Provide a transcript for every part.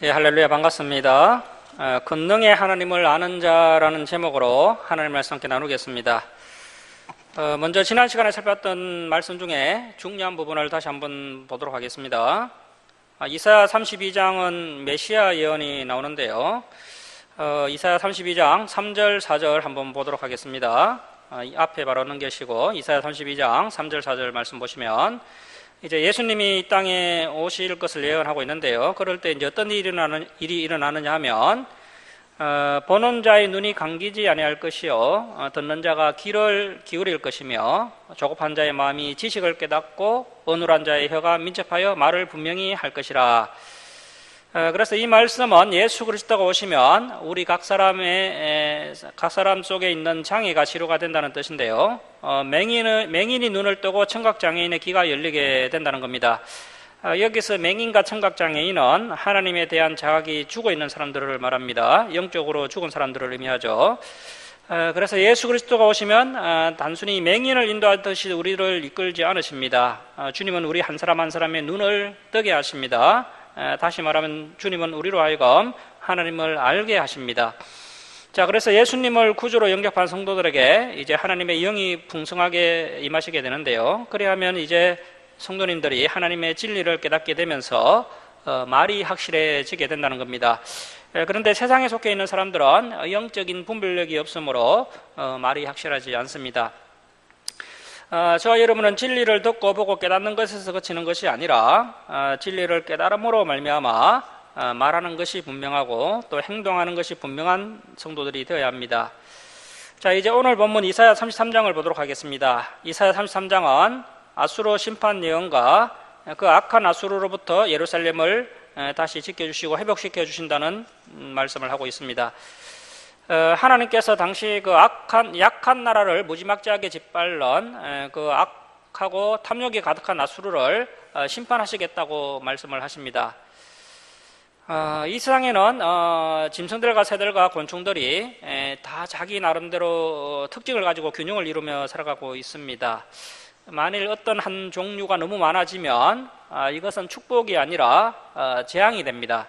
예, 할렐루야, 반갑습니다. 권능의 하나님을 아는 자라는 제목으로 하나님 말씀 함께 나누겠습니다. 먼저 지난 시간에 살펴봤던 말씀 중에 중요한 부분을 다시 한번 보도록 하겠습니다. 이사야 32장은 메시아 예언이 나오는데요. 이사야 32장 3절 4절 한번 보도록 하겠습니다. 이 앞에 바로 넘기시고 이사야 32장 3절 4절 말씀 보시면 이제 예수님이 이 땅에 오실 것을 예언하고 있는데요. 그럴 때 이제 어떤 일이 일어나느냐 하면 보는 자의 눈이 감기지 아니할 것이요 듣는 자가 귀를 기울일 것이며 조급한 자의 마음이 지식을 깨닫고 어눌한 자의 혀가 민첩하여 말을 분명히 할 것이라. 그래서 이 말씀은 예수 그리스도가 오시면 우리 각 사람 속에 있는 장애가 치료가 된다는 뜻인데요. 맹인이 눈을 뜨고 청각장애인의 귀가 열리게 된다는 겁니다. 여기서 맹인과 청각장애인은 하나님에 대한 자각이 죽어있는 사람들을 말합니다. 영적으로 죽은 사람들을 의미하죠. 그래서 예수 그리스도가 오시면 단순히 맹인을 인도하듯이 우리를 이끌지 않으십니다. 주님은 우리 한 사람 한 사람의 눈을 뜨게 하십니다. 다시 말하면 주님은 우리로 하여금 하나님을 알게 하십니다. 자, 그래서 예수님을 구주로 영접한 성도들에게 이제 하나님의 영이 풍성하게 임하시게 되는데요. 그래야면 이제 성도님들이 하나님의 진리를 깨닫게 되면서 말이 확실해지게 된다는 겁니다. 그런데 세상에 속해 있는 사람들은 영적인 분별력이 없으므로 말이 확실하지 않습니다. 저와 여러분은 진리를 듣고 보고 깨닫는 것에서 그치는 것이 아니라 진리를 깨달음으로 말미암아 말하는 것이 분명하고 또 행동하는 것이 분명한 성도들이 되어야 합니다. 자, 이제 오늘 본문 이사야 33장을 보도록 하겠습니다. 이사야 33장은 아수르 심판 예언과 그 악한 아수르로부터 예루살렘을 다시 지켜주시고 회복시켜 주신다는 말씀을 하고 있습니다. 하나님께서 당시 그 약한 나라를 무지막지하게 짓밟는 그 악하고 탐욕이 가득한 아수르를 심판하시겠다고 말씀을 하십니다. 이 세상에는 짐승들과 새들과 곤충들이 다 자기 나름대로 특징을 가지고 균형을 이루며 살아가고 있습니다. 만일 어떤 한 종류가 너무 많아지면 이것은 축복이 아니라 재앙이 됩니다.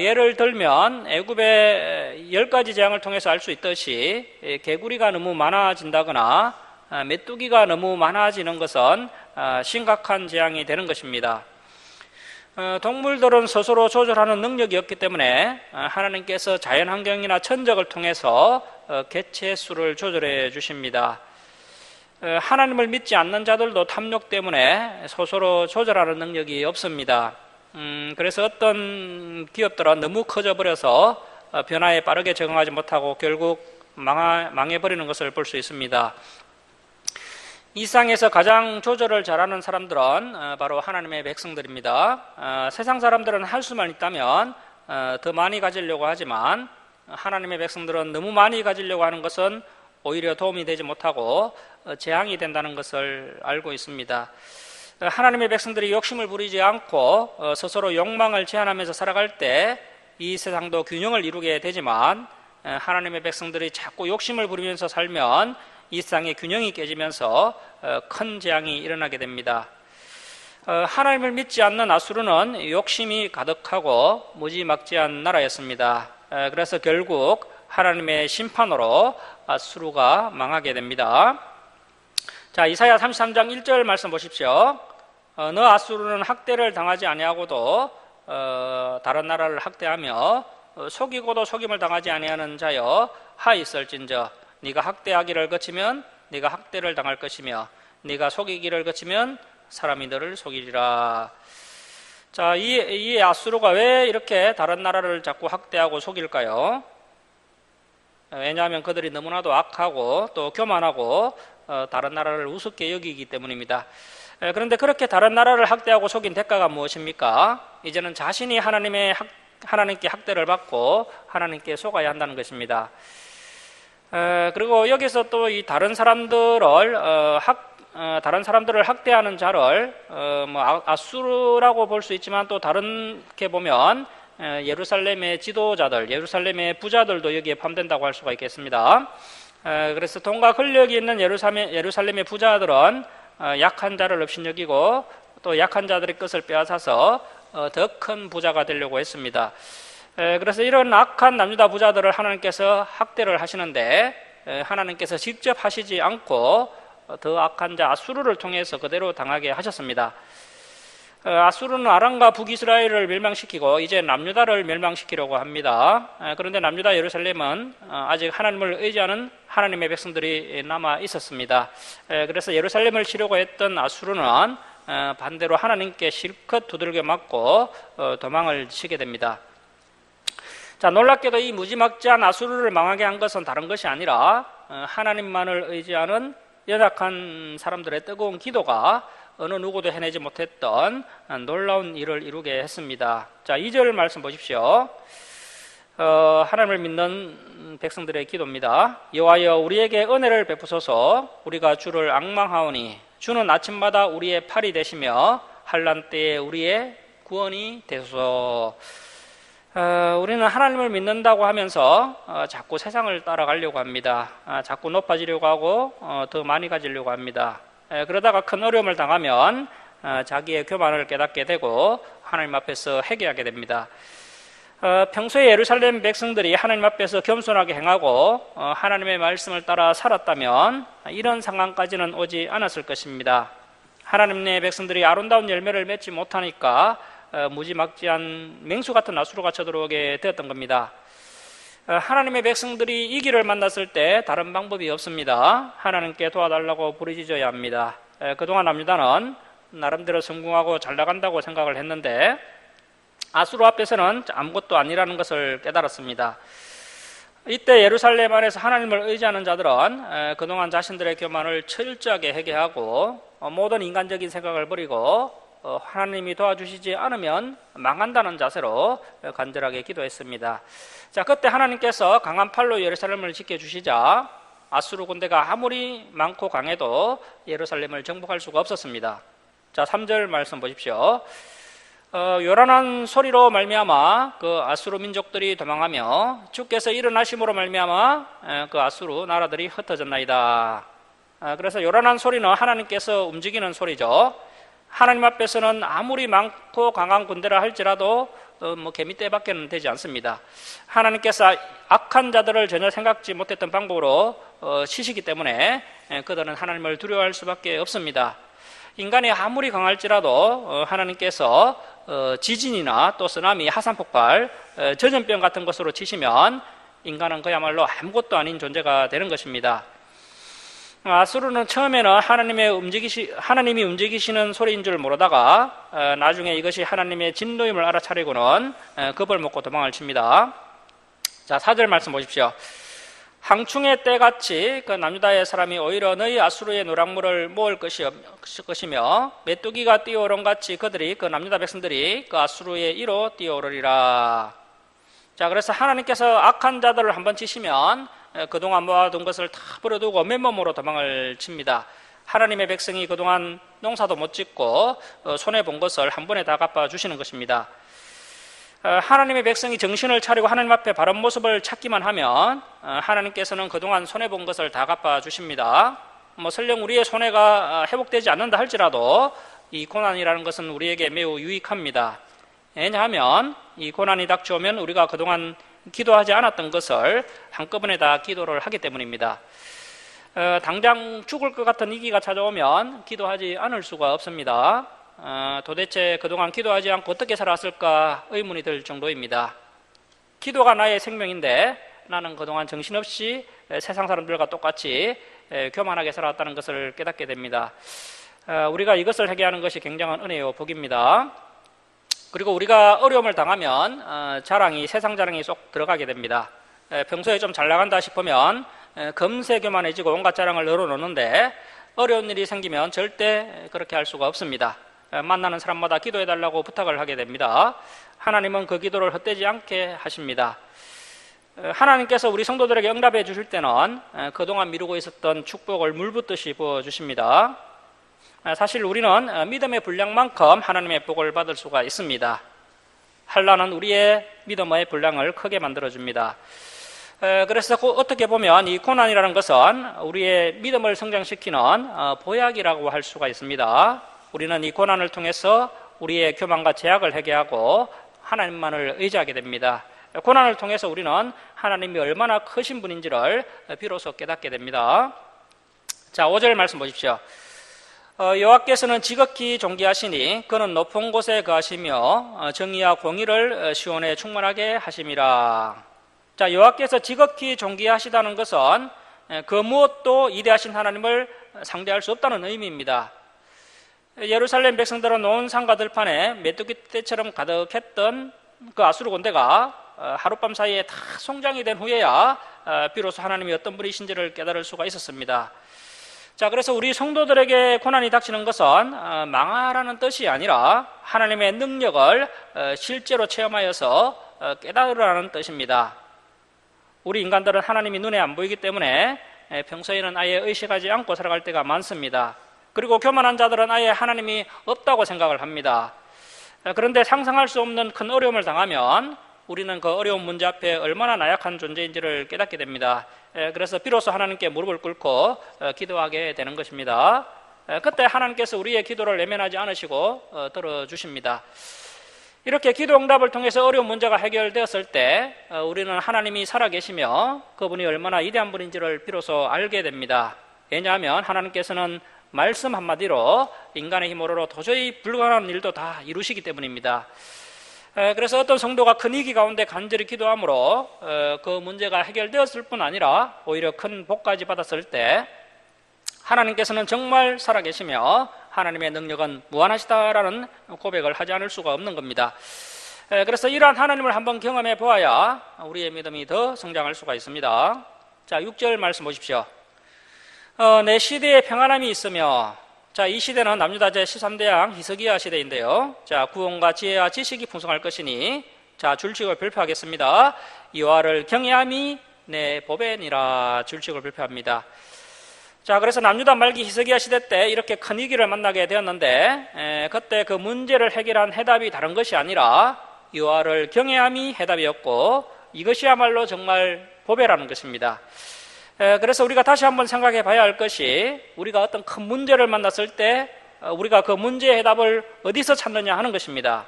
예를 들면 애굽의 10가지 재앙을 통해서 알 수 있듯이 개구리가 너무 많아진다거나 메뚜기가 너무 많아지는 것은 심각한 재앙이 되는 것입니다. 동물들은 스스로 조절하는 능력이 없기 때문에 하나님께서 자연환경이나 천적을 통해서 개체 수를 조절해 주십니다. 하나님을 믿지 않는 자들도 탐욕 때문에 스스로 조절하는 능력이 없습니다. 그래서 어떤 기업들은 너무 커져버려서 변화에 빠르게 적응하지 못하고 결국 망해버리는 것을 볼 수 있습니다. 이 세상에서 가장 조절을 잘하는 사람들은 바로 하나님의 백성들입니다. 세상 사람들은 할 수만 있다면 더 많이 가지려고 하지만 하나님의 백성들은 너무 많이 가지려고 하는 것은 오히려 도움이 되지 못하고 재앙이 된다는 것을 알고 있습니다. 하나님의 백성들이 욕심을 부리지 않고 스스로 욕망을 제한하면서 살아갈 때 이 세상도 균형을 이루게 되지만 하나님의 백성들이 자꾸 욕심을 부리면서 살면 이 세상의 균형이 깨지면서 큰 재앙이 일어나게 됩니다. 하나님을 믿지 않는 아수르는 욕심이 가득하고 무지막지한 나라였습니다. 그래서 결국 하나님의 심판으로 아수르가 망하게 됩니다. 자, 이사야 33장 1절 말씀 보십시오. 너 아수르는 학대를 당하지 아니하고도 다른 나라를 학대하며 속이고도 속임을 당하지 아니하는 자여 하있을진저 네가 학대하기를 거치면 네가 학대를 당할 것이며 네가 속이기를 거치면 사람이 너를 속이리라. 자, 이 아수르가 왜 이렇게 다른 나라를 자꾸 학대하고 속일까요? 왜냐하면 그들이 너무나도 악하고 또 교만하고 다른 나라를 우습게 여기기 때문입니다. 그런데 그렇게 다른 나라를 학대하고 속인 대가가 무엇입니까? 이제는 자신이 하나님께 학대를 받고 하나님께 속아야 한다는 것입니다. 그리고 여기서 또 이 다른 사람들을 학대하는 자를 아수르라고 볼 수 있지만 또 다른게 보면 예루살렘의 지도자들, 예루살렘의 부자들도 여기에 포함된다고 할 수가 있겠습니다. 그래서 돈과 권력이 있는 예루살렘의 부자들은 약한 자를 업신여기고 또 약한 자들의 것을 빼앗아서 더 큰 부자가 되려고 했습니다. 그래서 이런 악한 남유다 부자들을 하나님께서 학대를 하시는데 하나님께서 직접 하시지 않고 더 악한 자 아수르를 통해서 그대로 당하게 하셨습니다. 아수르는 아람과 북이스라엘을 멸망시키고 이제 남유다를 멸망시키려고 합니다. 그런데 남유다 예루살렘은 아직 하나님을 의지하는 하나님의 백성들이 남아 있었습니다. 그래서 예루살렘을 치려고 했던 아수르는 반대로 하나님께 실컷 두들겨 맞고 도망을 치게 됩니다. 자, 놀랍게도 이 무지막지한 아수르를 망하게 한 것은 다른 것이 아니라 하나님만을 의지하는 연약한 사람들의 뜨거운 기도가 어느 누구도 해내지 못했던 놀라운 일을 이루게 했습니다. 자, 2절 말씀 보십시오. 하나님을 믿는 백성들의 기도입니다. 여호와여 우리에게 은혜를 베푸소서. 우리가 주를 앙망하오니 주는 아침마다 우리의 팔이 되시며 환난 때에 우리의 구원이 되소서. 우리는 하나님을 믿는다고 하면서 자꾸 세상을 따라가려고 합니다. 자꾸 높아지려고 하고 더 많이 가지려고 합니다. 그러다가 큰 어려움을 당하면 자기의 교만을 깨닫게 되고 하나님 앞에서 회개하게 됩니다. 평소에 예루살렘 백성들이 하나님 앞에서 겸손하게 행하고 하나님의 말씀을 따라 살았다면 이런 상황까지는 오지 않았을 것입니다. 하나님의 백성들이 아름다운 열매를 맺지 못하니까 무지막지한 맹수 같은 아수르가 쳐들어오게 되었던 겁니다. 하나님의 백성들이 이 길을 만났을 때 다른 방법이 없습니다. 하나님께 도와달라고 부르짖어야 합니다. 그동안 남유다는 나름대로 성공하고 잘 나간다고 생각을 했는데 아수르 앞에서는 아무것도 아니라는 것을 깨달았습니다. 이때 예루살렘 안에서 하나님을 의지하는 자들은 그동안 자신들의 교만을 철저하게 회개하고 모든 인간적인 생각을 버리고 하나님이 도와주시지 않으면 망한다는 자세로 간절하게 기도했습니다. 자, 그때 하나님께서 강한 팔로 예루살렘을 지켜주시자 아수르 군대가 아무리 많고 강해도 예루살렘을 정복할 수가 없었습니다. 자, 3절 말씀 보십시오. 요란한 소리로 말미암아 그 아수르 민족들이 도망하며 주께서 일어나심으로 말미암아 그 아수르 나라들이 흩어졌나이다. 그래서 요란한 소리는 하나님께서 움직이는 소리죠. 하나님 앞에서는 아무리 많고 강한 군대라 할지라도 개미떼밖에는 되지 않습니다. 하나님께서 악한 자들을 전혀 생각지 못했던 방법으로 치시기 때문에 그들은 하나님을 두려워할 수밖에 없습니다. 인간이 아무리 강할지라도 하나님께서 지진이나 또 쓰나미, 화산폭발, 전염병 같은 것으로 치시면 인간은 그야말로 아무것도 아닌 존재가 되는 것입니다. 아수르는 처음에는 하나님이 움직이시는 소리인 줄 모르다가 나중에 이것이 하나님의 진노임을 알아차리고는 겁을 먹고 도망을 칩니다. 자, 4절 말씀 보십시오. 항충의 때같이 그 남유다의 사람이 오히려 너희 아수르의 노랑물을 모을 것이며 메뚜기가 뛰어오른 같이 그들이 그 남유다 백성들이 그 아수르의 이로 뛰어오르리라. 자, 그래서 하나님께서 악한 자들을 한번 치시면 그동안 모아둔 것을 다 버려두고 맨몸으로 도망을 칩니다. 하나님의 백성이 그동안 농사도 못 짓고 손해본 것을 한 번에 다 갚아주시는 것입니다. 하나님의 백성이 정신을 차리고 하나님 앞에 바른 모습을 찾기만 하면 하나님께서는 그동안 손해본 것을 다 갚아주십니다. 설령 우리의 손해가 회복되지 않는다 할지라도 이 고난이라는 것은 우리에게 매우 유익합니다. 왜냐하면 이 고난이 닥쳐오면 우리가 그동안 기도하지 않았던 것을 한꺼번에 다 기도를 하기 때문입니다. 당장 죽을 것 같은 위기가 찾아오면 기도하지 않을 수가 없습니다. 도대체 그동안 기도하지 않고 어떻게 살았을까 의문이 들 정도입니다. 기도가 나의 생명인데 나는 그동안 정신없이 세상 사람들과 똑같이 교만하게 살았다는 것을 깨닫게 됩니다. 우리가 이것을 회개하는 것이 굉장한 은혜요 복입니다. 그리고 우리가 어려움을 당하면 세상 자랑이 쏙 들어가게 됩니다. 평소에 좀 잘 나간다 싶으면 금세 교만해지고 온갖 자랑을 늘어놓는데 어려운 일이 생기면 절대 그렇게 할 수가 없습니다. 만나는 사람마다 기도해달라고 부탁을 하게 됩니다. 하나님은 그 기도를 헛되지 않게 하십니다. 하나님께서 우리 성도들에게 응답해 주실 때는 그동안 미루고 있었던 축복을 물붓듯이 부어주십니다. 사실 우리는 믿음의 분량만큼 하나님의 복을 받을 수가 있습니다. 환난은 우리의 믿음의 분량을 크게 만들어줍니다. 그래서 어떻게 보면 이 고난이라는 것은 우리의 믿음을 성장시키는 보약이라고 할 수가 있습니다. 우리는 이 고난을 통해서 우리의 교만과 제약을 회개하고 하나님만을 의지하게 됩니다. 고난을 통해서 우리는 하나님이 얼마나 크신 분인지를 비로소 깨닫게 됩니다. 자, 5절 말씀 보십시오. 여호와께서는 지극히 존귀하시니 그는 높은 곳에 거하시며 정의와 공의를 시온에 충만하게 하심이라. 자, 여호와께서 지극히 존귀하시다는 것은 그 무엇도 이대하신 하나님을 상대할 수 없다는 의미입니다. 예루살렘 백성들은 온 산과 들판에 메뚜기 떼처럼 가득했던 그 아수르 군대가 하룻밤 사이에 다 송장이 된 후에야 비로소 하나님이 어떤 분이신지를 깨달을 수가 있었습니다. 자, 그래서 우리 성도들에게 고난이 닥치는 것은 망하라는 뜻이 아니라 하나님의 능력을 실제로 체험하여서 깨달으라는 뜻입니다. 우리 인간들은 하나님이 눈에 안 보이기 때문에 평소에는 아예 의식하지 않고 살아갈 때가 많습니다. 그리고 교만한 자들은 아예 하나님이 없다고 생각을 합니다. 그런데 상상할 수 없는 큰 어려움을 당하면 우리는 그 어려운 문제 앞에 얼마나 나약한 존재인지를 깨닫게 됩니다. 그래서 비로소 하나님께 무릎을 꿇고 기도하게 되는 것입니다. 그때 하나님께서 우리의 기도를 내면하지 않으시고 들어주십니다. 이렇게 기도 응답을 통해서 어려운 문제가 해결되었을 때 우리는 하나님이 살아계시며 그분이 얼마나 위대한 분인지를 비로소 알게 됩니다. 왜냐하면 하나님께서는 말씀 한마디로 인간의 힘으로 도저히 불가능한 일도 다 이루시기 때문입니다. 그래서 어떤 성도가 큰 위기 가운데 간절히 기도함으로 그 문제가 해결되었을 뿐 아니라 오히려 큰 복까지 받았을 때 하나님께서는 정말 살아계시며 하나님의 능력은 무한하시다라는 고백을 하지 않을 수가 없는 겁니다. 그래서 이러한 하나님을 한번 경험해 보아야 우리의 믿음이 더 성장할 수가 있습니다. 자, 6절 말씀 보십시오. 내 시대에 평안함이 있으며, 자, 이 시대는 남유다 제13대왕 히스기야 시대인데요. 자, 구원과 지혜와 지식이 풍성할 것이니, 자, 줄칙을 발표하겠습니다. 여호와를 경외함이 내 보배니라. 줄칙을 발표합니다. 자, 그래서 남유다 말기 히스기야 시대 때 이렇게 큰 위기를 만나게 되었는데 그때 그 문제를 해결한 해답이 다른 것이 아니라 여호와를 경외함이 해답이었고 이것이야말로 정말 보배라는 것입니다. 그래서 우리가 다시 한번 생각해 봐야 할 것이 우리가 어떤 큰 문제를 만났을 때 우리가 그 문제의 해답을 어디서 찾느냐 하는 것입니다.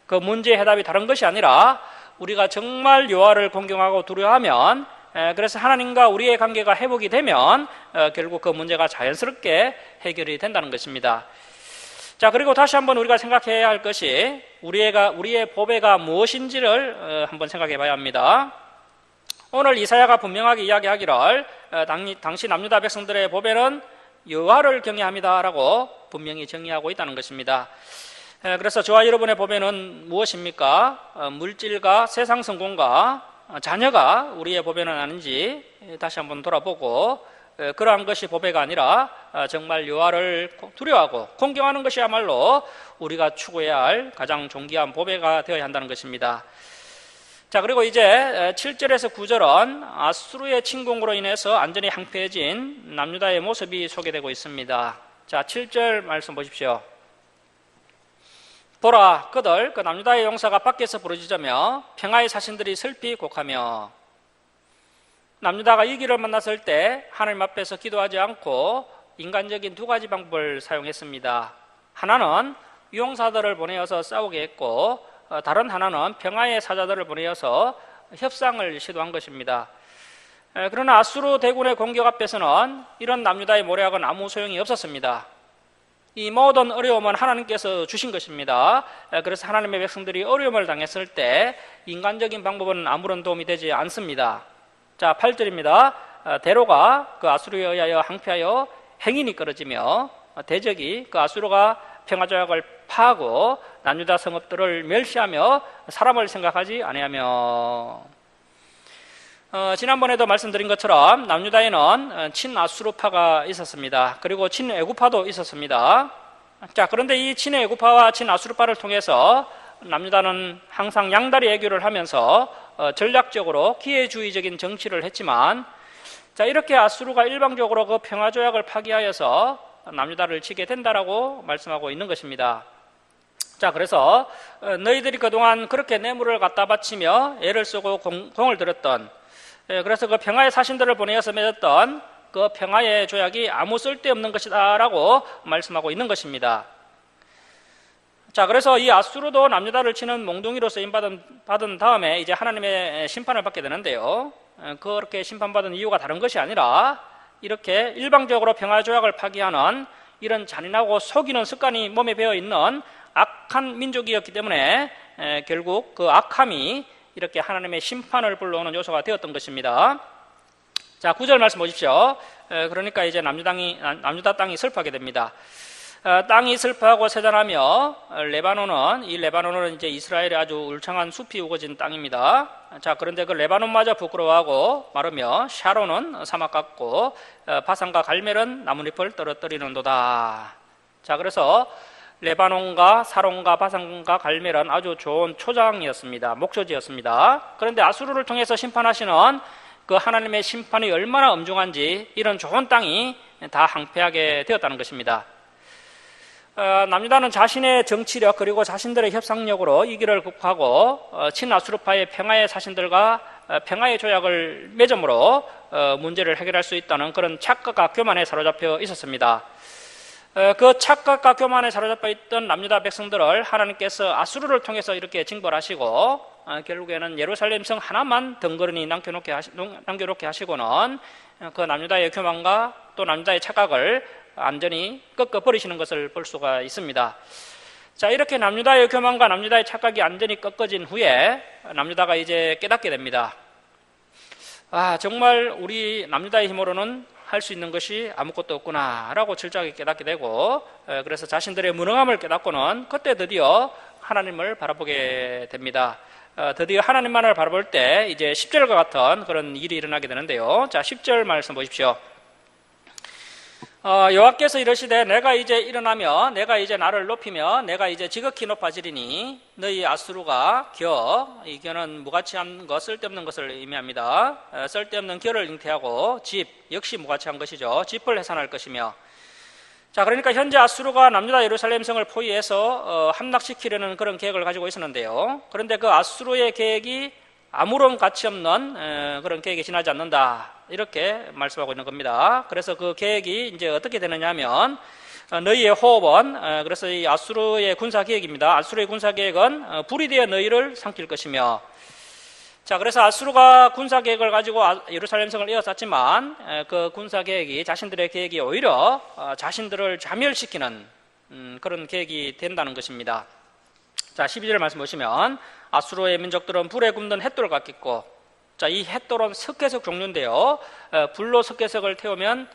그 문제의 해답이 다른 것이 아니라 우리가 정말 여호와를 공경하고 두려워하면, 그래서 하나님과 우리의 관계가 회복이 되면 결국 그 문제가 자연스럽게 해결이 된다는 것입니다. 자, 그리고 다시 한번 우리가 생각해야 할 것이 우리의 보배가 무엇인지를 한번 생각해 봐야 합니다. 오늘 이사야가 분명하게 이야기하기를 당시 남유다 백성들의 보배는 여호와를 경외함이다라고 분명히 정의하고 있다는 것입니다. 그래서 저와 여러분의 보배는 무엇입니까? 물질과 세상 성공과 자녀가 우리의 보배는 아닌지 다시 한번 돌아보고 그러한 것이 보배가 아니라 정말 여호와를 두려워하고 공경하는 것이야말로 우리가 추구해야 할 가장 존귀한 보배가 되어야 한다는 것입니다. 자, 그리고 이제 7절에서 9절은 아수르의 침공으로 인해서 완전히 황폐해진 남유다의 모습이 소개되고 있습니다. 자, 7절 말씀 보십시오. 보라, 그들 그 남유다의 용사가 밖에서 부르짖으며 평화의 사신들이 슬피 곡하며. 남유다가 이 길을 만났을 때 하나님 앞에서 기도하지 않고 인간적인 두 가지 방법을 사용했습니다. 하나는 용사들을 보내어서 싸우게 했고 다른 하나는 평화의 사자들을 보내어서 협상을 시도한 것입니다. 그러나 아수르 대군의 공격 앞에서는 이런 남유다의 모략은 아무 소용이 없었습니다. 이 모든 어려움은 하나님께서 주신 것입니다. 그래서 하나님의 백성들이 어려움을 당했을 때 인간적인 방법은 아무런 도움이 되지 않습니다. 자, 8절입니다. 대로가 그 아수르에 의하여 항폐하여 행인이 끊어지며 대적이 그 아수르가 평화조약을 파하고 남유다 성읍들을 멸시하며 사람을 생각하지 아니하며. 지난번에도 말씀드린 것처럼 남유다에는 친아수르파가 있었습니다. 그리고 친애구파도 있었습니다. 자, 그런데 이 친애구파와 친아수르파를 통해서 남유다는 항상 양다리 외교를 하면서 전략적으로 기회주의적인 정치를 했지만, 자, 이렇게 아수르가 일방적으로 그 평화조약을 파기하여서 남유다를 치게 된다라고 말씀하고 있는 것입니다. 자, 그래서 너희들이 그동안 그렇게 뇌물을 갖다 바치며 애를 쓰고 공을 들였던, 그래서 그 평화의 사신들을 보내어서 맺었던 그 평화의 조약이 아무 쓸데없는 것이다 라고 말씀하고 있는 것입니다. 자, 그래서 이 아수르도 남유다를 치는 몽둥이로 받은 다음에 이제 하나님의 심판을 받게 되는데요. 그렇게 심판받은 이유가 다른 것이 아니라 이렇게 일방적으로 평화조약을 파기하는 이런 잔인하고 속이는 습관이 몸에 배어 있는 악한 민족이었기 때문에 결국 그 악함이 이렇게 하나님의 심판을 불러오는 요소가 되었던 것입니다. 자, 9절 말씀 보십시오. 그러니까 이제 남유다 땅이 슬퍼하게 됩니다. 땅이 슬퍼하고 세잔하며 레바논은 이제 이스라엘의 아주 울창한 숲이 우거진 땅입니다. 자, 그런데 그 레바논마저 부끄러워하고 마르며 샤론은 사막 같고 바산과 갈멜은 나뭇잎을 떨어뜨리는도다. 자, 그래서 레바논과 사론과 바산과 갈멜은 아주 좋은 초장이었습니다. 목초지였습니다. 그런데 아수르를 통해서 심판하시는 그 하나님의 심판이 얼마나 엄중한지 이런 좋은 땅이 다 항폐하게 되었다는 것입니다. 남유다는 자신의 정치력 그리고 자신들의 협상력으로 이 길을 극복하고 친아수르파의 평화의 사신들과 평화의 조약을 맺음으로 문제를 해결할 수 있다는 그런 착각과 교만에 사로잡혀 있었습니다. 그 착각과 교만에 사로잡혀 있던 남유다 백성들을 하나님께서 아수르를 통해서 이렇게 징벌하시고 결국에는 예루살렘 성 하나만 덩그러니 남겨놓게 하시고는 그 남유다의 교만과 또 남유다의 착각을 완전히 꺾어버리시는 것을 볼 수가 있습니다. 자, 이렇게 남유다의 교만과 남유다의 착각이 완전히 꺾어진 후에 남유다가 이제 깨닫게 됩니다. 정말 우리 남유다의 힘으로는 할 수 있는 것이 아무것도 없구나 라고 철저하게 깨닫게 되고, 그래서 자신들의 무능함을 깨닫고는 그때 드디어 하나님을 바라보게 됩니다. 드디어 하나님만을 바라볼 때 이제 10절과 같은 그런 일이 일어나게 되는데요. 자, 10절 말씀 보십시오. 여호와께서 이르시되 내가 이제 일어나며 내가 이제 나를 높이며 내가 이제 지극히 높아지리니 너희 아수르가 이 겨는 무가치한 것 쓸데없는 것을 의미합니다. 쓸데없는 겨를 잉태하고 집 역시 무가치한 것이죠. 집을 해산할 것이며, 자, 그러니까 현재 아수르가 남유다 예루살렘 성을 포위해서 함락시키려는 그런 계획을 가지고 있었는데요. 그런데 그 아수르의 계획이 아무런 가치 없는 그런 계획이 지나지 않는다, 이렇게 말씀하고 있는 겁니다. 그래서 그 계획이 이제 어떻게 되느냐 하면 너희의 호흡은, 그래서 이 아수르의 군사 계획입니다. 아수르의 군사 계획은 불이 되어 너희를 삼킬 것이며, 자, 그래서 아수르가 군사 계획을 가지고 예루살렘 성을 에워쌌지만 그 군사 계획이, 자신들의 계획이 오히려 자신들을 자멸시키는 그런 계획이 된다는 것입니다. 자, 12절 말씀 보시면 아수르의 민족들은 불에 굽는 햇돌 같겠고, 자, 이 햇돌은 석회석 종류인데요. 불로 석회석을 태우면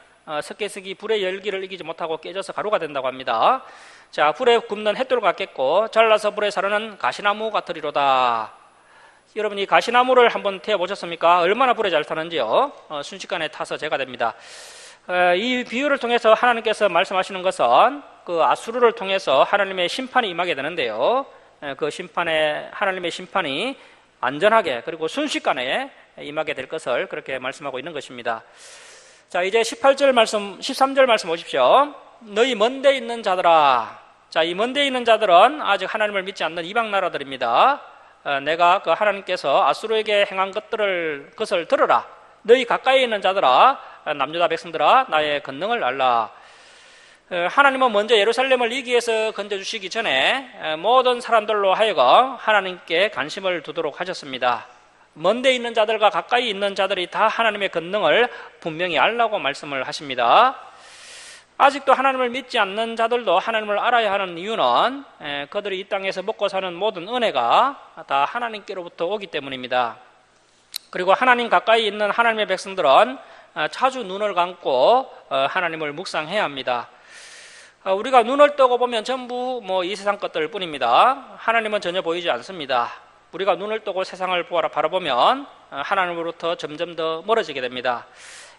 석회석이 불의 열기를 이기지 못하고 깨져서 가루가 된다고 합니다. 자, 불에 굽는 햇돌 같겠고 잘라서 불에 사르는 가시나무 같으리로다. 여러분, 이 가시나무를 한번 태워보셨습니까? 얼마나 불에 잘 타는지요. 순식간에 타서 제가 됩니다. 이 비유를 통해서 하나님께서 말씀하시는 것은 그 아수르를 통해서 하나님의 심판이 임하게 되는데요. 그 하나님의 심판이 안전하게 그리고 순식간에 임하게 될 것을 그렇게 말씀하고 있는 것입니다. 자, 이제 13절 말씀 보십시오. 너희 먼데 있는 자들아. 자, 이 먼데 있는 자들은 아직 하나님을 믿지 않는 이방 나라들입니다. 내가 그 하나님께서 아수르에게 행한 것을 들으라. 너희 가까이 있는 자들아, 남유다 백성들아, 나의 권능을 알라. 하나님은 먼저 예루살렘을 이기 위해서 건져주시기 전에 모든 사람들로 하여금 하나님께 관심을 두도록 하셨습니다. 먼데 있는 자들과 가까이 있는 자들이 다 하나님의 권능을 분명히 알라고 말씀을 하십니다. 아직도 하나님을 믿지 않는 자들도 하나님을 알아야 하는 이유는 그들이 이 땅에서 먹고 사는 모든 은혜가 다 하나님께로부터 오기 때문입니다. 그리고 하나님 가까이 있는 하나님의 백성들은 자주 눈을 감고 하나님을 묵상해야 합니다. 우리가 눈을 뜨고 보면 전부 이 세상 것들 뿐입니다. 하나님은 전혀 보이지 않습니다. 우리가 눈을 뜨고 세상을 바라보면 하나님으로부터 점점 더 멀어지게 됩니다.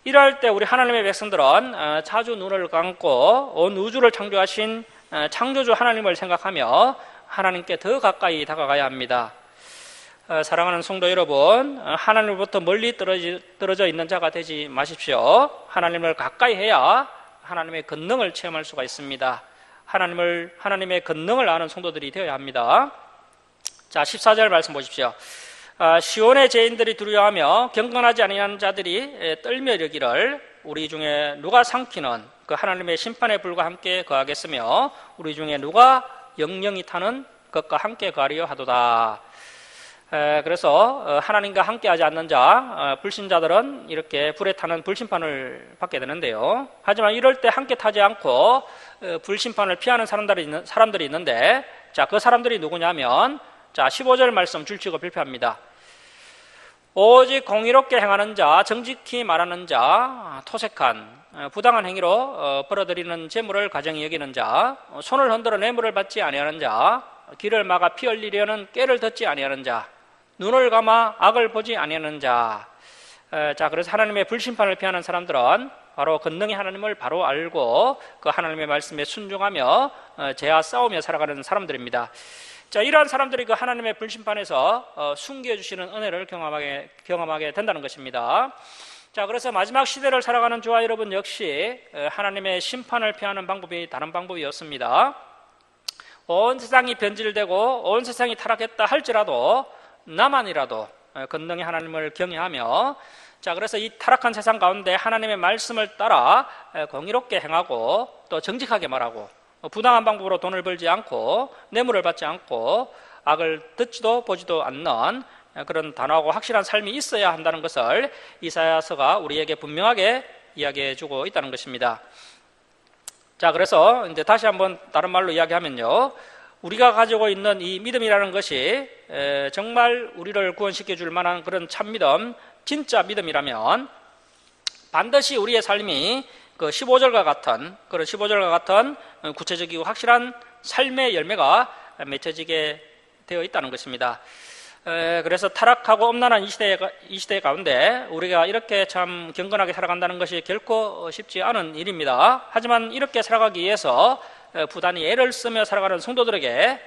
이럴 때 우리 하나님의 백성들은 자주 눈을 감고 온 우주를 창조하신 창조주 하나님을 생각하며 하나님께 더 가까이 다가가야 합니다. 사랑하는 성도 여러분, 하나님으로부터 멀리 떨어져 있는 자가 되지 마십시오. 하나님을 가까이 해야 하나님의 권능을 체험할 수가 있습니다. 하나님의 권능을 아는 성도들이 되어야 합니다. 자, 14절 말씀 보십시오. 시온의 죄인들이 두려워하며 경건하지 아니하는 자들이 떨며 이르기를 우리 중에 누가 삼키는 그 하나님의 심판의 불과 함께 거하겠으며 우리 중에 누가 영영이 타는 것과 함께 거하리요 하도다. 그래서 하나님과 함께하지 않는 자, 불신자들은 이렇게 불에 타는 불심판을 받게 되는데요. 하지만 이럴 때 함께 타지 않고 불심판을 피하는 사람들이 있는데, 자, 그 사람들이 누구냐면, 자, 15절 말씀 줄치고 발표합니다. 오직 공의롭게 행하는 자, 정직히 말하는 자, 토색한 부당한 행위로 벌어들이는 재물을 가정히 여기는 자, 손을 흔들어 뇌물을 받지 아니하는 자, 길을 막아 피 흘리려는 꾀를 듣지 아니하는 자, 눈을 감아 악을 보지 아니하는 자. 자, 그래서 하나님의 불심판을 피하는 사람들은 바로 권능의 하나님을 바로 알고 그 하나님의 말씀에 순종하며 죄와 싸우며 살아가는 사람들입니다. 자, 이러한 사람들이 그 하나님의 불심판에서 숨겨주시는 은혜를 경험하게 된다는 것입니다. 자, 그래서 마지막 시대를 살아가는 저와 여러분 역시 하나님의 심판을 피하는 방법이 다른 방법이 없습니다. 온 세상이 변질되고 온 세상이 타락했다 할지라도 나만이라도 권능의 하나님을 경외하며, 자, 그래서 이 타락한 세상 가운데 하나님의 말씀을 따라 공의롭게 행하고 또 정직하게 말하고 부당한 방법으로 돈을 벌지 않고 뇌물을 받지 않고 악을 듣지도 보지도 않는 그런 단호하고 확실한 삶이 있어야 한다는 것을 이사야서가 우리에게 분명하게 이야기해 주고 있다는 것입니다. 자, 그래서 이제 다시 한번 다른 말로 이야기하면요, 우리가 가지고 있는 이 믿음이라는 것이 정말 우리를 구원시켜 줄 만한 그런 참 믿음, 진짜 믿음이라면 반드시 우리의 삶이 그 15절과 같은 구체적이고 확실한 삶의 열매가 맺혀지게 되어 있다는 것입니다. 그래서 타락하고 엄난한 이 시대 가운데 우리가 이렇게 참 경건하게 살아간다는 것이 결코 쉽지 않은 일입니다. 하지만 이렇게 살아가기 위해서 부단히 애를 쓰며 살아가는 성도들에게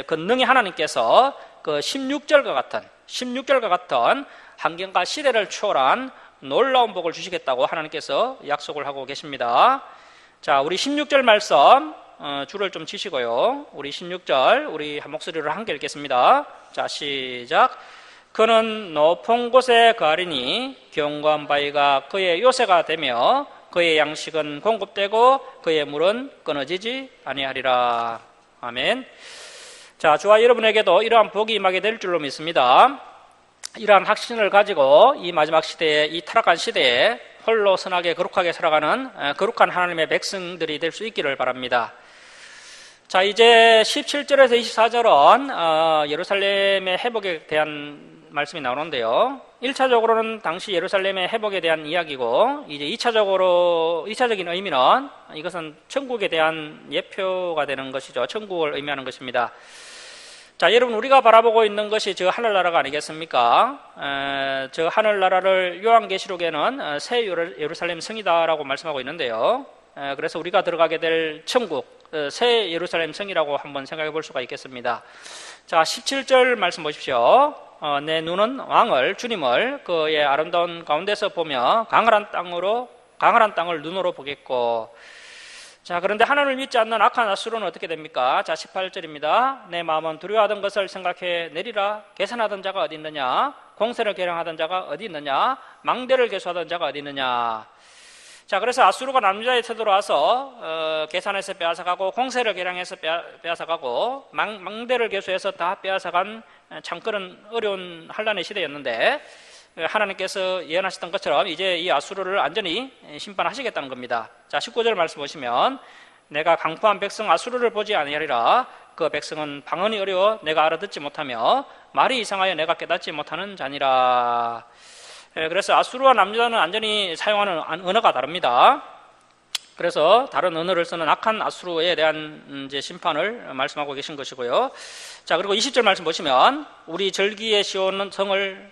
권능의 하나님께서 그 16절과 같은 환경과 시대를 초월한 놀라운 복을 주시겠다고 하나님께서 약속을 하고 계십니다. 자, 우리 16절 말씀 줄을 좀 치시고요. 우리 16절 우리 한 목소리로 함께 읽겠습니다. 자, 시작. 그는 높은 곳에 거하리니 견고한 바위가 그의 요새가 되며 그의 양식은 공급되고 그의 물은 끊어지지 아니하리라. 아멘. 자, 저와 여러분에게도 이러한 복이 임하게 될 줄로 믿습니다. 이러한 확신을 가지고 이 마지막 시대에, 이 타락한 시대에 홀로 선하게 거룩하게 살아가는 거룩한 하나님의 백성들이 될 수 있기를 바랍니다. 자, 이제 17절에서 24절은 예루살렘의 회복에 대한 말씀이 나오는데요. 1차적으로는 당시 예루살렘의 회복에 대한 이야기고, 이제 2차적인 의미는 이것은 천국에 대한 예표가 되는 것이죠. 천국을 의미하는 것입니다. 자, 여러분, 우리가 바라보고 있는 것이 저 하늘나라가 아니겠습니까? 저 하늘나라를 요한계시록에는 새 예루살렘 성이다라고 말씀하고 있는데요. 그래서 우리가 들어가게 될 천국, 새 예루살렘 성이라고 한번 생각해 볼 수가 있겠습니다. 자, 17절 말씀 보십시오. 내 눈은 왕을, 주님을 그의 아름다운 가운데서 보며 강활한 땅을 눈으로 보겠고. 자, 그런데 하나님을 믿지 않는 악한 아수르는 어떻게 됩니까? 자, 18절입니다. 내 마음은 두려워하던 것을 생각해 내리라. 계산하던 자가 어디 있느냐? 공세를 계량하던 자가 어디 있느냐? 망대를 계수하던 자가 어디 있느냐? 자, 그래서 아수르가 남자의 태도로 와서 계산해서 빼앗아가고 공세를 계량해서 빼앗아가고 망대를 계수해서 다 빼앗아간 참 그런 어려운 환란의 시대였는데, 하나님께서 예언하셨던 것처럼 이제 이 아수르를 완전히 심판하시겠다는 겁니다. 자, 19절 말씀 보시면 내가 강포한 백성 아수르를 보지 아니하리라. 그 백성은 방언이 어려워 내가 알아듣지 못하며 말이 이상하여 내가 깨닫지 못하는 자니라. 그래서 아수르와 남유다는 완전히 사용하는 언어가 다릅니다. 그래서 다른 언어를 쓰는 악한 아수르에 대한 이제 심판을 말씀하고 계신 것이고요. 자, 그리고 20절 말씀 보시면 우리 절기의 시온 성을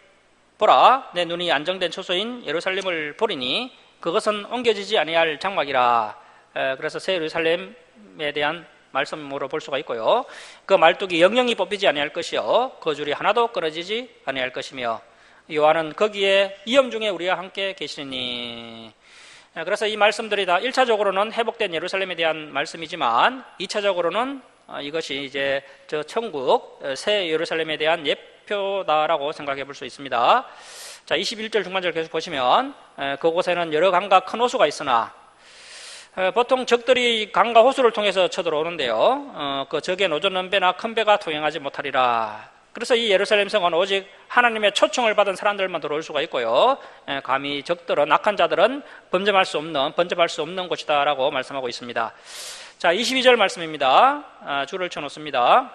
보라. 내 눈이 안정된 초소인 예루살렘을 보리니 그것은 옮겨지지 아니할 장막이라. 그래서 새 예루살렘에 대한 말씀으로 볼 수가 있고요. 그 말뚝이 영영이 뽑히지 아니할 것이요 그 줄이 하나도 끊어지지 아니할 것이며 요한은 거기에 위험 중에 우리와 함께 계시니. 그래서 이 말씀들이 다 1차적으로는 회복된 예루살렘에 대한 말씀이지만 2차적으로는 이것이 이제 저 천국 새 예루살렘에 대한 예표다라고 생각해 볼 수 있습니다. 자, 21절 중반절 계속 보시면 그곳에는 여러 강과 큰 호수가 있으나 보통 적들이 강과 호수를 통해서 쳐들어오는데요. 그 적의 노젓는 배나 큰 배가 통행하지 못하리라. 그래서 이 예루살렘 성은 오직 하나님의 초청을 받은 사람들만 들어올 수가 있고요. 감히 적들은, 악한 자들은 범접할 수 없는 곳이다라고 말씀하고 있습니다. 자, 22절 말씀입니다. 줄을 쳐놓습니다.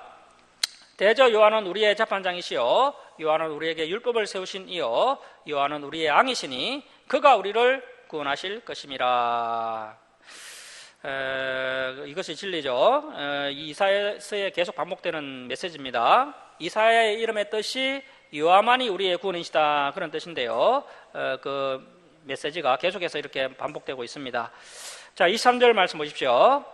대저 요한은 우리의 재판장이시요 요한은 우리에게 율법을 세우신 이요 요한은 우리의 왕이시니 그가 우리를 구원하실 것임이라. 이것이 진리죠. 이사야서에 계속 반복되는 메시지입니다. 이사야의 이름의 뜻이 요한만이 우리의 구원이시다, 그런 뜻인데요. 그 메시지가 계속해서 이렇게 반복되고 있습니다. 자, 23절 말씀 보십시오.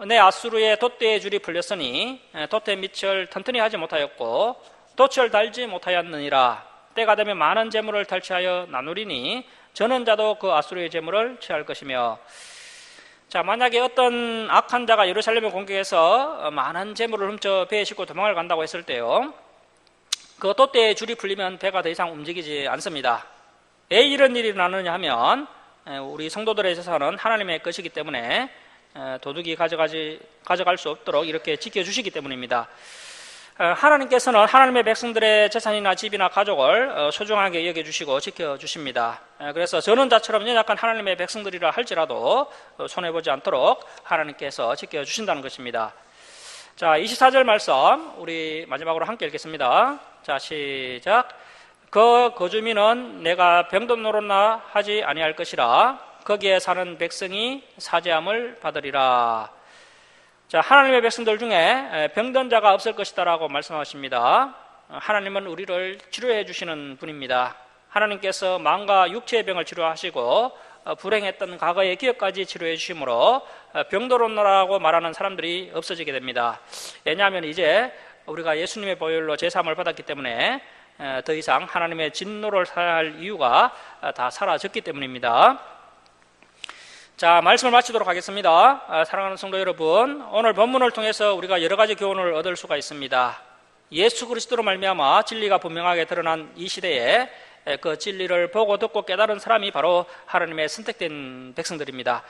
내 아수르의 돛대의 줄이 풀렸으니 돛대 밑을 튼튼히 하지 못하였고 돛을 달지 못하였느니라. 때가 되면 많은 재물을 탈취하여 나누리니 저는 자도 그 아수르의 재물을 취할 것이며. 자, 만약에 어떤 악한 자가 예루살렘을 공격해서 많은 재물을 훔쳐 배에 싣고 도망을 간다고 했을 때요, 그 돛대의 줄이 풀리면 배가 더 이상 움직이지 않습니다. 왜 이런 일이 나느냐 하면 우리 성도들의 재산은 하나님의 것이기 때문에 도둑이 가져갈 수 없도록 이렇게 지켜주시기 때문입니다. 하나님께서는 하나님의 백성들의 재산이나 집이나 가족을 소중하게 여겨주시고 지켜주십니다. 그래서 저는 자처럼 연약한 하나님의 백성들이라 할지라도 손해보지 않도록 하나님께서 지켜주신다는 것입니다. 자, 24절 말씀 우리 마지막으로 함께 읽겠습니다. 자, 시작. 그 거주민은 내가 병든 노릇나 하지 아니할 것이라 거기에 사는 백성이 사죄함을 받으리라. 자, 하나님의 백성들 중에 병든 자가 없을 것이다라고 말씀하십니다. 하나님은 우리를 치료해 주시는 분입니다. 하나님께서 마음과 육체의 병을 치료하시고 불행했던 과거의 기억까지 치료해 주심으로 병들었노라고 말하는 사람들이 없어지게 됩니다. 왜냐하면 이제 우리가 예수님의 보혈로 제사함을 받았기 때문에 더 이상 하나님의 진노를 사야 할 이유가 다 사라졌기 때문입니다. 자, 말씀을 마치도록 하겠습니다. 사랑하는 성도 여러분, 오늘 본문을 통해서 우리가 여러 가지 교훈을 얻을 수가 있습니다. 예수 그리스도로 말미암아 진리가 분명하게 드러난 이 시대에 그 진리를 보고 듣고 깨달은 사람이 바로 하나님의 선택된 백성들입니다.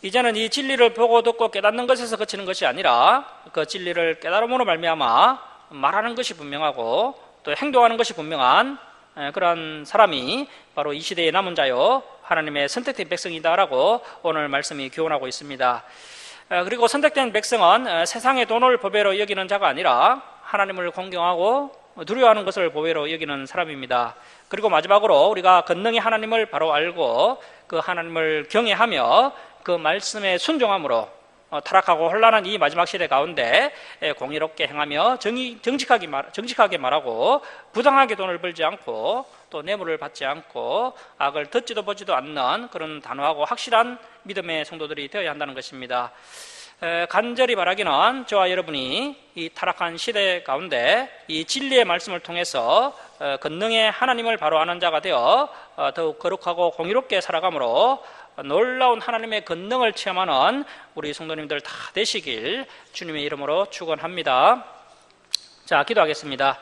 이제는 이 진리를 보고 듣고 깨닫는 것에서 그치는 것이 아니라 그 진리를 깨달음으로 말미암아 말하는 것이 분명하고 또 행동하는 것이 분명한 그런 사람이 바로 이 시대의 남은 자요 하나님의 선택된 백성이다라고 오늘 말씀이 교훈하고 있습니다. 그리고 선택된 백성은 세상의 돈을 보배로 여기는 자가 아니라 하나님을 공경하고 두려워하는 것을 보배로 여기는 사람입니다. 그리고 마지막으로 우리가 권능의 하나님을 바로 알고 그 하나님을 경외하며 그 말씀에 순종함으로 타락하고 혼란한 이 마지막 시대 가운데 공의롭게 행하며 정직하게 말하고 부당하게 돈을 벌지 않고 또 뇌물을 받지 않고 악을 듣지도 보지도 않는 그런 단호하고 확실한 믿음의 성도들이 되어야 한다는 것입니다. 간절히 바라기는 저와 여러분이 이 타락한 시대 가운데 이 진리의 말씀을 통해서 권능의 하나님을 바로 아는 자가 되어 더욱 거룩하고 공의롭게 살아가므로 놀라운 하나님의 권능을 체험하는 우리 성도님들 다 되시길 주님의 이름으로 축원합니다. 자, 기도하겠습니다.